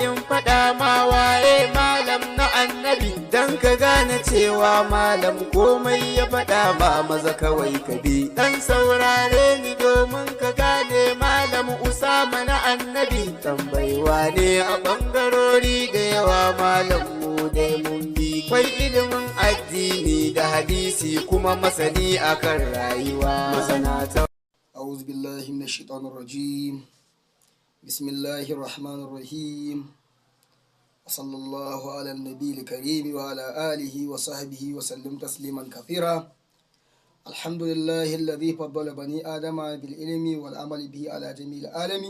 in faɗa ma waye malam na annabi, dan ka gane cewa malam komai ya faɗa ma maza kawai ka bi. Dan saurare ni domin ka gane malam Usama na annabi, tambaiwa ne a ɓangarori da yawa malam mu dai mun bi. Kwai ilimin addini da hadisi kuma masani akan rayuwa. Masanata. أعوذ بالله من الشيطان الرجيم. بسم الله الرحمن الرحيم. وصلى الله على النبي الكريم وعلى آله وصحبه وسلم تسليما كثيرا. الحمد لله الذي فضل بني آدم بالعلم والعمل به على جميع العالم،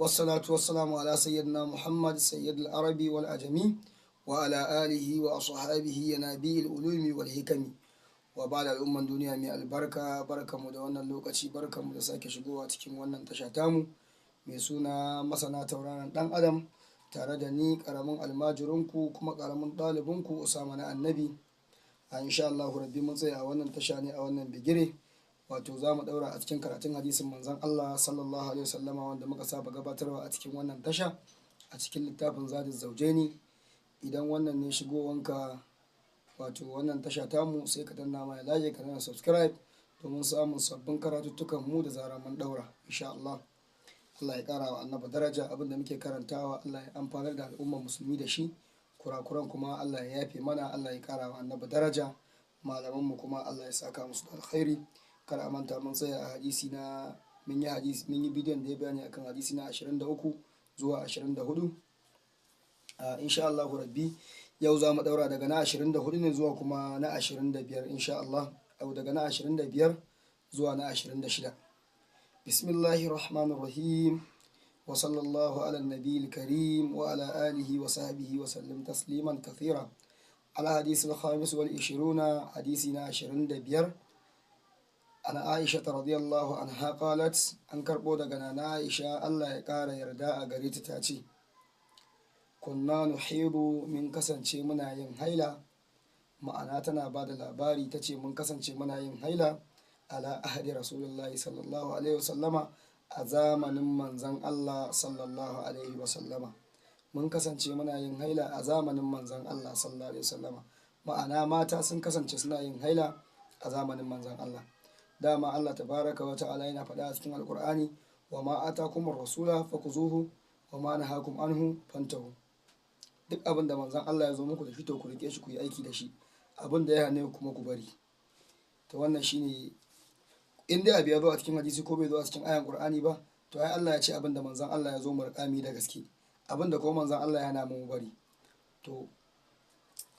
والصلاة والسلام على سيدنا محمد سيد العرب والعجم وعلى آله وأصحابه ينابيع العلوم والحكم. wa ba da al'umman duniya mai albarka, barkanmu da wannan lokaci, barkanmu da sake shigowa cikin wannan tasha tamu mai suna masana tauraron dan adam, tare da ni karamin almajirinku kuma karamin ɗalibinku Usama na annabi. Insha Allah rabbi mun tsaya a wannan tasha ne a wannan bigire, wato za mu daura a cikin karatun hadisin manzon Allah sallallahu alaihi wasallama wanda muka saba gabatarwa a cikin wannan tasha a cikin littafin Zadul Zawjaini. Idan wannan ne shigowanka wato wannan tasha tamu, sai ka danna mai like, ka danna subscribe domin samun sabbin karatuttukan mu da zara mun daura insha Allah. Allah ya kara wa annabi daraja, abinda muke karantawa Allah ya amfanar da al'ummar musulmi da shi, kurakuran kuma Allah ya yafe mana, Allah ya kara wa annabi daraja, malaman mu kuma Allah ya saka musu da alkhairi. Kada a manta mun tsaya a hadisi na mun yi bidiyon da ya bayani akan hadisi na 23 zuwa 24. Insha Allah rabbi yau za mu daura daga na 24 ne zuwa kuma na 25 insha Allah, au daga na 25 zuwa na 26. Bismillahir Rahmanir Rahim. Wa sallallahu ala nabiyil karim wa ala alihi wa sahbihi wa sallam tasliman kathira. Ala hadith al-khamis wal 20, hadisi na 25. Ana Aisha radiyallahu anha qalat, an karbo daga nana Aisha Allah ya kara yarda a gare ta tace, kunna nuhibu, min kasance muna yin haila. Ma'ana tana ba da labari ta ce mun kasance muna yin haila ala ahadi rasulullahi sallallahu alaihi wasallama, a zamanin manzan Allah sallallahu alaihi wasallama. Mun kasance muna yin haila a zamanin manzan Allah sallallahu alaihi wasallama. Ma'ana mata sun kasance suna yin haila a zamanin manzan Allah. Dama Allah tabaraka wa ta'ala yana faɗa a cikin alkur'ani, wa ma atakumur rasula fakuzuhu wa ma nahakum anhu fantahu. Duk abin da manzan Allah ya zo muku da shi to ku rike shi, ku yi aiki da shi. Abin da ya hane kuma ku bari. To wannan shine, in dai abu ya zo a cikin hadisi ko bai zo a cikin ayan Qur'ani ba, to ai Allah ya ce abin da manzan Allah ya zo mu riƙa da gaske, abin da kuma manzan Allah ya hana mu bari. To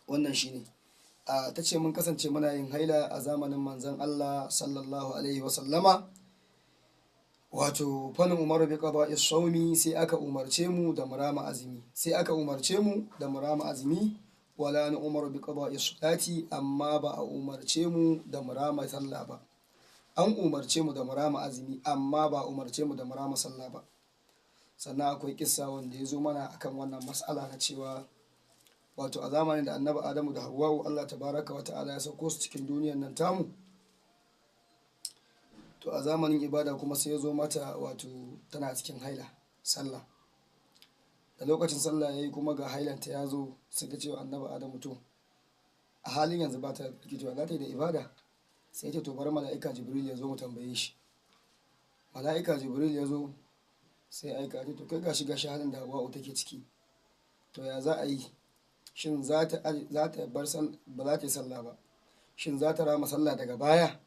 wannan shine. Ta ce mun kasance muna yin haila a zamanin manzan Allah sallallahu alaihi wa sallama. Wato fanin umaru bi qada'i sawmi, sai aka umarce mu da murama azumi. Wala ni umaru bi qada'i salati, amma ba a umarce mu da murama sallah ba. An umarce mu da murama azumi, amma ba a umarce mu da murama sallah ba. Sannan akwai kissa wanda ya zo mana akan wannan mas'ala na cewa, wato a zamanin da annabi Adamu da Hawwa'u Allah tabaraka wa ta'ala ya sauko su cikin duniyar nan tamu, to a zamanin ibada kuma sai ya zo mata, wato tana cikin haila sallah. Da lokacin sallah yayi kuma ga hailanta ya zo, sai ta ce wa annabi Adamu, to a halin yanzu ba ta rikitowa, za ta yi da ibada. Sai ta to bar mala'ika Jibril ya zo mu tambaye shi. Mala'ika Jibril ya zo sai aika ta, to kai gashi halin da Hawwa'u take ciki, to ya za a yi? Shin za ta bar ba za ta yi sallah ba? Shin za ta rama sallah daga baya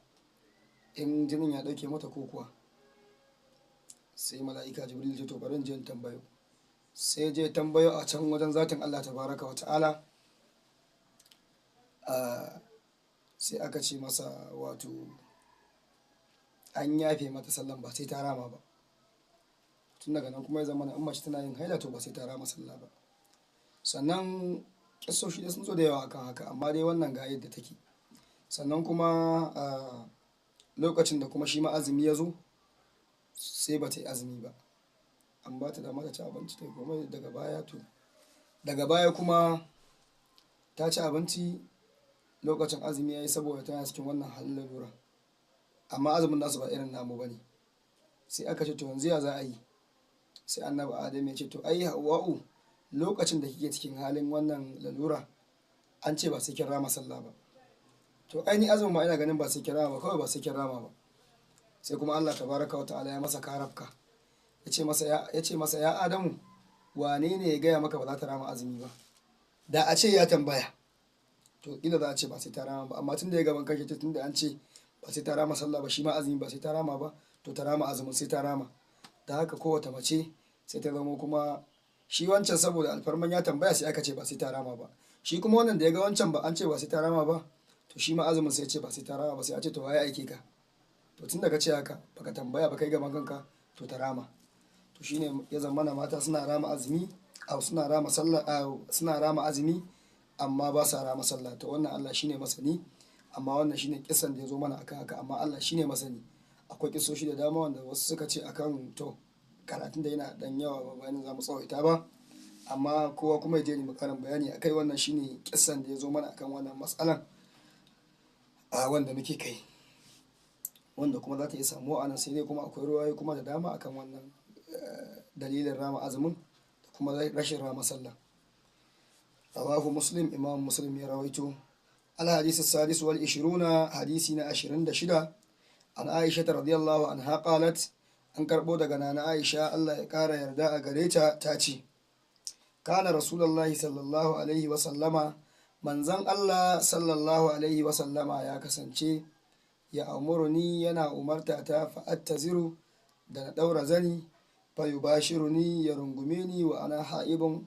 in jinin ya dauke mata ko kuwa? Sai mala'ika Jibril ya to bari je tambayo. Sai je tambayo a can wajen zatin Allah tabaraka wa ta'ala. Sai aka ce masa, wato an yafe mata sallan, ba sai ta rama ba. Tun daga nan kuma ya zama in mace tana yin haila to ba sai ta rama sallah ba. Sannan kissoshi da sun zo da yawa akan haka, amma dai wannan ga yadda take. Sannan kuma lokacin da kuma shi ma azumi ya zo, sai ba ta yi azumi ba, an ba ta dama ta ci abinci ta kuma daga baya kuma ta ci abinci lokacin azumi ya yi, saboda tana cikin wannan halin lalura. Amma azumin nasu ba irin namu ba ne. Sai aka ce to yanzu ya za a yi? Sai annabi Adam ya ce to ai Hawwa'u lokacin da kike cikin halin wannan lalura an ce ba sai kin rama sallah ba, to ainihin azumin ma ina ganin ba sai kin rama ba, kawai ba sai kin rama ba. Sai kuma Allah tabaraka wa ta'ala ya masa karafka, ya ce masa ya Adamu, wane ne ya gaya maka ba za ta rama azumi ba? Da a ce ya tambaya to kila za a ce ba sai ta rama ba, amma tun da ya gaban kake tun da an ce ba sai ta rama sallah ba, shi ma azumi ba sai ta rama ba, to ta rama azumin sai ta rama. Da haka kowace mace sai ta zama kuma shi wancan saboda alfarman ya tambaya sai aka ce ba sai ta rama ba, shi kuma wannan da ya ga wancan ba an ce ba sai ta rama ba, to shi ma azumin sai ya ce ba sai ta rama ba, sai a ce to waye aike ka? To tun da ka ce haka baka tambaya ba kai gaban kanka, to ta rama. To shine ya zama mata suna rama azumi suna rama sallah suna rama azumi amma ba sa rama sallah. To wannan Allah shine masani, amma wannan shine kisan da ya zo mana akan haka, amma Allah shine masani. Akwai kisoshi da dama wanda wasu suka ce akan to karatun da yana dan yawa ba bayanin za mu tsawaita ba, amma kowa kuma ya je mu karin bayani akai. Wannan shine kisan da ya zo mana akan wannan matsalan wanda muke kai, wanda kuma za ta iya samuwa a nan, sai dai kuma akwai ruwaye kuma da dama akan wannan dalilin rama azumin da kuma rashin rama sallah. Rawahu Muslim, Imam Muslim ya rawaito. Al-hadith as-sadis wal 20, hadisi na 26, an Aisha radiyallahu anha qalat, an karbo daga nana Aisha Allah ya kara yarda a gare ta, ta ce kana rasulullahi sallallahu alaihi wa sallama, manzon Allah sallallahu alaihi wa sallama ya kasance ya amuruni yana umarta ta fa'attaziru da na daura zani, fa yubashiruni ya rungume ni wa ana ha'idun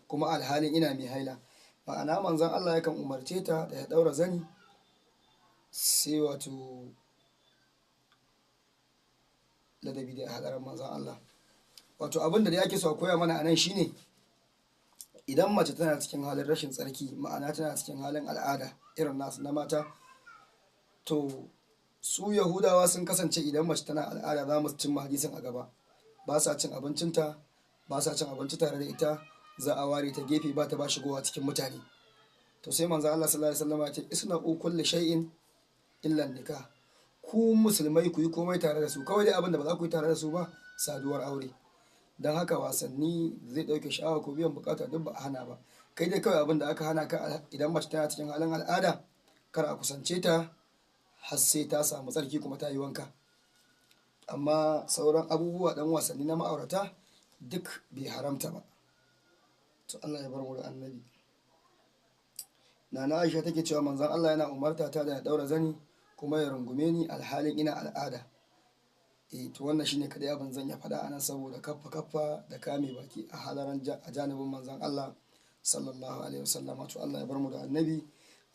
kuma alhalin ina mai haila. Ma'ana manzon Allah yakan umarce ta da ya daura zani, sai wato ladabi da hadarin manzon Allah. Wato abin da yake so a koya mana anan shine idan mace tana cikin halin rashin tsarki, ma'ana tana cikin halin al'ada irin nasu na mata, to su Yahudawa sun kasance idan mace tana al'ada, za mu cimma hadisin a gaba, ba sa cin abincinta, ba sa cin abinci tare da ita, za a ware ta gefe ba ta ba shigowa cikin mutane. To sai manzo Allah sallallahu alaihi wasallam ya ce isna'u kulli shay'in illa nikah, ku musulmai ku yi komai tare da su, kawai dai abin da ba za ku yi tare da su ba saduwar aure. Dan haka wasanni zai dauke sha'awa ko biyan bukata duk ba a hana ba, kai dai kawai abin da aka hana ka idan mace tana cikin halin al'ada, kar a kusance ta har sai ta samu tsarki kuma ta yi wanka. Amma sauran abubuwa dan wasanni na ma'aurata duk bai haramta ba. To Allah ya bar mu da annabi. Nana Aisha take cewa manzon Allah yana umarta ta da ya daura zani kuma ya rungume ni alhalin ina al'ada. To wannan shine kadai abin zan ya faɗa anan, saboda kaffa da kame baki a halaran a janibin manzon Allah sallallahu alaihi wasallam. To Allah ya bar mu da annabi,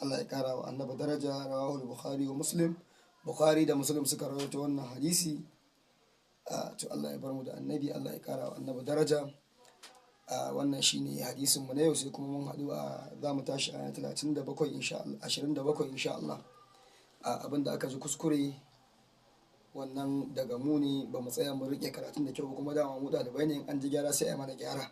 Allah ya kara wa annabi daraja. Rawahu Bukhari wa Muslim, Bukhari da Muslim suka rawaito wannan hadisi. To Allah ya bar mu da annabi, Allah ya kara wa annabi daraja. Wannan shine hadisin mu na yau, sai kuma mun haɗu za mu tashi aya 37 insha Allah, 27 insha Allah. Abinda aka ji kuskure wannan daga mu ne, ba mu tsaya mu rike karatun da kyau, kuma dama mu ɗalibai ne, an ji gyara sai a mana gyara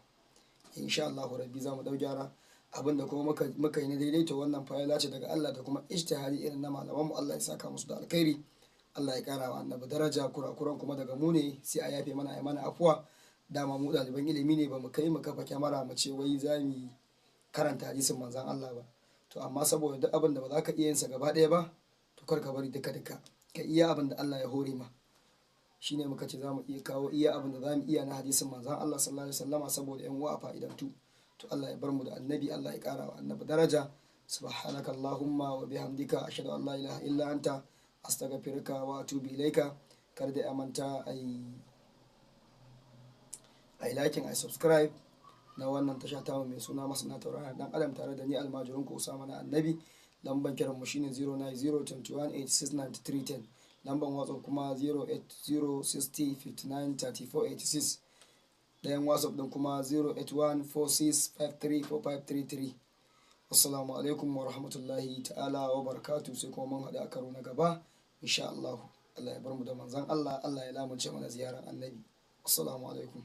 insha Allah rabbi, za mu dau gyara. Abinda kuma muka yi na daidai to wannan fa'ila ce daga Allah da kuma ijtihadi irin na malaman mu, Allah ya saka musu da alkhairi, Allah ya kara wa annabi daraja. Kurakuran kuma daga mu ne, sai a yafe mana, a mana afuwa. Dama mu ɗaliban ilimi ne, ba mu kai mu kafa kyamara mu ce wai za mu karanta hadisin manzon Allah ba. To amma saboda duk abin da ba za ka iya yin sa gaba ɗaya ba, to kar ka bari duka ka iya abin da Allah ya hore ma. Shine muka ce za mu iya kawo iya abin da za mu iya na hadisin manzon Allah sallallahu alaihi wasallama, saboda yan uwa a fa'idantu. To Allah ya bar mu da annabi, Allah ya kara wa annabi daraja. Subhanaka Allahumma wa bihamdika, ashhadu an la ilaha illa anta, astaghfiruka wa atubu ilaika. Kar da amanta ai liking, ai subscribe na wannan tasha ta mai suna Masana Tauraron Dan Adam, tare da ni almajirin ku Usama na Annabi. Lamban kiran mu shine 09021869310, lamban WhatsApp kuma 08060593486, dayan WhatsApp din kuma 08146534533. Assalamu alaikum wa rahmatullahi ta'ala wa barakatuh, sai kuma mun haɗu a karo na gaba insha Allah. Allah ya bar mu da manzon Allah, Allah ya lamunce mana ziyarar annabi. Assalamu alaikum.